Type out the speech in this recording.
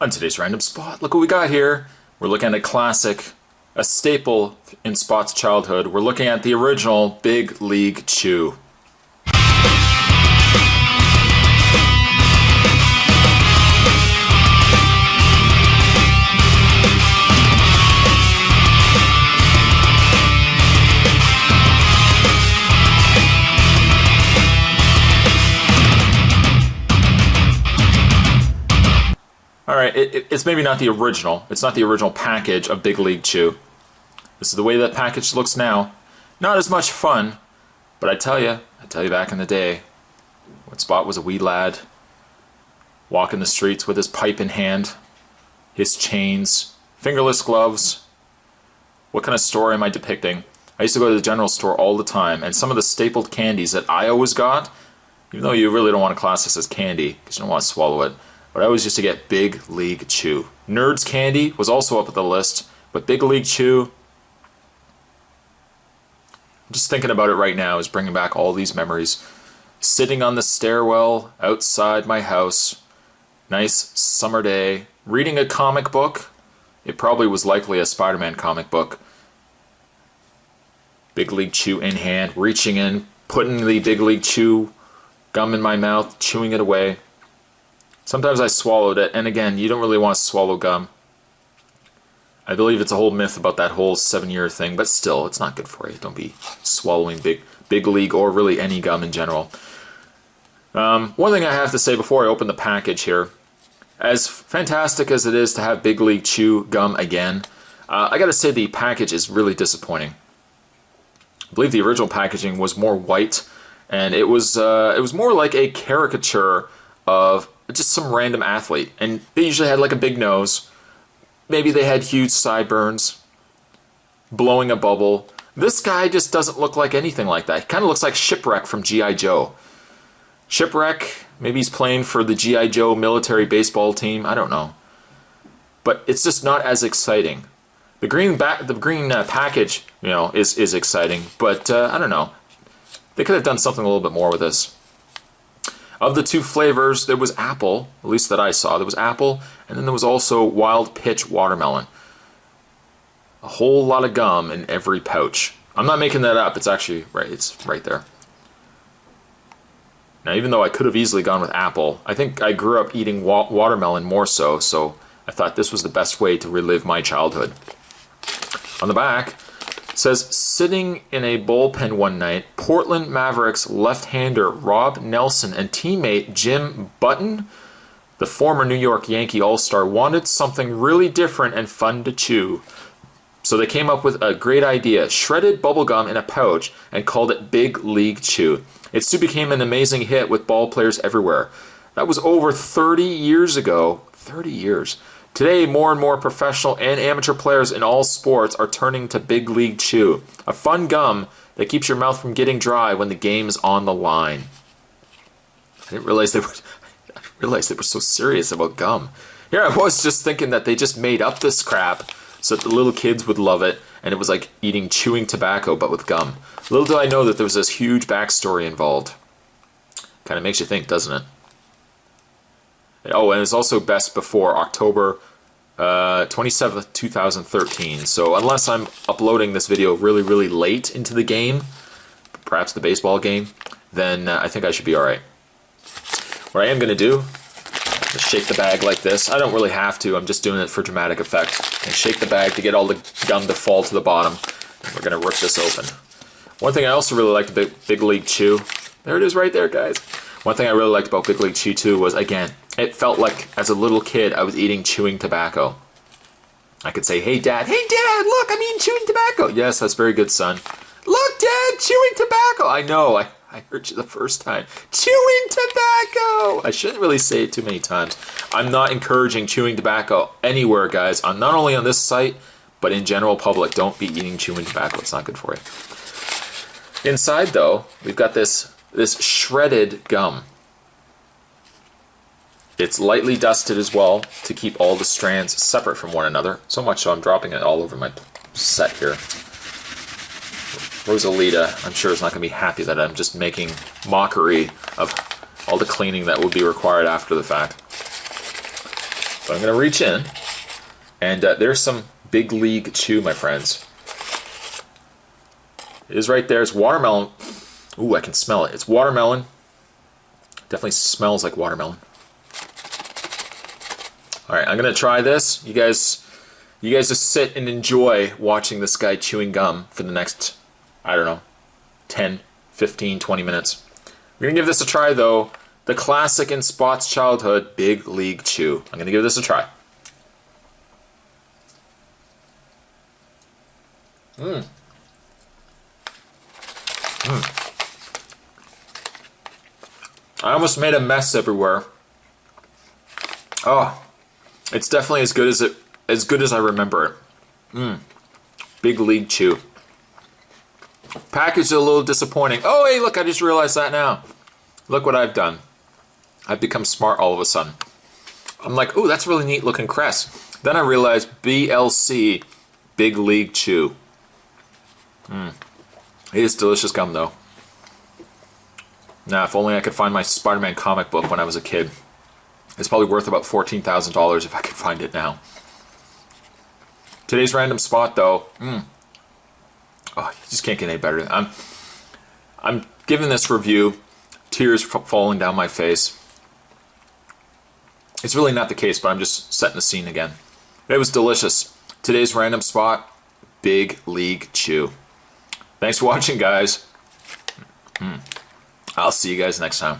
On today's Random Spot, look what we got here. We're looking at a classic, a staple in Spot's childhood. We're looking at the original Big League Chew. Alright, it's maybe not the original. It's not the original package of Big League Chew. This is the way that package looks now. Not as much fun, but I tell you back in the day, when Spot was a wee lad, walking the streets with his pipe in hand, his chains, fingerless gloves. What kind of story am I depicting? I used to go to the general store all the time, and some of the stapled candies that I always got, even though you really don't want to class this as candy, because you don't want to swallow it, but I always used to get Big League Chew. Nerds Candy was also up at the list, but Big League Chew, just thinking about it right now is bringing back all these memories. Sitting on the stairwell outside my house, nice summer day, reading a comic book. It probably was likely a Spider-Man comic book. Big League Chew in hand, reaching in, putting the Big League Chew gum in my mouth, chewing it away. Sometimes I swallowed it, and again, you don't really want to swallow gum. I believe it's a whole myth about that whole 7-year thing, but still, it's not good for you. Don't be swallowing Big League or really any gum in general. One thing I have to say before I open the package here, as fantastic as it is to have Big League Chew gum again, I gotta say the package is really disappointing. I believe the original packaging was more white, and it was more like a caricature of just some random athlete, and they usually had like a big nose. Maybe they had huge sideburns, blowing a bubble. This guy just doesn't look like anything like that. He kind of looks like Shipwreck from G.I. Joe. Shipwreck, maybe he's playing for the G.I. Joe military baseball team. I don't know. But it's just not as exciting. The green package, you know, is exciting, but I don't know. They could have done something a little bit more with this. Of the two flavors, there was apple, at least that I saw. There was apple, and then there was also wild pitch watermelon. A whole lot of gum in every pouch. I'm not making that up. It's actually right. It's right there. Now, even though I could have easily gone with apple, I think I grew up eating watermelon more so I thought this was the best way to relive my childhood. On the back, it says, sitting in a bullpen one night, Portland Mavericks left-hander Rob Nelson and teammate Jim Button, the former New York Yankee All-Star, wanted something really different and fun to chew. So they came up with a great idea, shredded bubblegum in a pouch, and called it Big League Chew. It soon became an amazing hit with ball players everywhere. That was over 30 years ago. 30 years. Today, more and more professional and amateur players in all sports are turning to Big League Chew, a fun gum that keeps your mouth from getting dry when the game's on the line. I didn't realize they were so serious about gum. Here I was just thinking that they just made up this crap so that the little kids would love it, and it was like chewing tobacco but with gum. Little did I know that there was this huge backstory involved. Kind of makes you think, doesn't it? Oh, and it's also best before October 27th, 2013. So unless I'm uploading this video really, really late into the game, perhaps the baseball game, then I think I should be alright. What I am going to do is shake the bag like this. I don't really have to. I'm just doing it for dramatic effect. And shake the bag to get all the gum to fall to the bottom. And we're going to rip this open. One thing I also really liked about Big League Chew, there it is right there, guys. One thing I really liked about Big League Chew too was, again, it felt like as a little kid I was eating chewing tobacco. I could say, hey Dad, look, I'm eating chewing tobacco. Yes, that's very good, son. Look, Dad, chewing tobacco. I know, I heard you the first time. Chewing tobacco. I shouldn't really say it too many times. I'm not encouraging chewing tobacco anywhere, guys. I'm not only on this site, but in general public. Don't be eating chewing tobacco. It's not good for you. Inside, though, we've got this shredded gum. It's lightly dusted as well to keep all the strands separate from one another. So much so I'm dropping it all over my set here. Rosalita, I'm sure, is not going to be happy that I'm just making mockery of all the cleaning that would be required after the fact. So I'm going to reach in, and there's some Big League Chew, my friends. It is right there. It's watermelon. Ooh, I can smell it. It's watermelon. Definitely smells like watermelon. All right, I'm going to try this. You guys just sit and enjoy watching this guy chewing gum for the next, I don't know, 10, 15, 20 minutes. We're going to give this a try, though. The classic in Spot's childhood, Big League Chew. I'm going to give this a try. I almost made a mess everywhere. Oh, it's definitely as good as I remember it. Big League Chew. Package is a little disappointing. Oh, hey, look, I just realized that now. Look what I've done. I've become smart all of a sudden. I'm like, ooh, that's really neat looking crest. Then I realized BLC, Big League Chew. It is delicious gum, though. Now, if only I could find my Spider-Man comic book when I was a kid. It's probably worth about $14,000 if I could find it now. Today's random spot, though. Oh, you just can't get any better. I'm giving this review, tears falling down my face. It's really not the case, but I'm just setting the scene again. It was delicious. Today's random spot, Big League Chew. Thanks for watching, guys. I'll see you guys next time.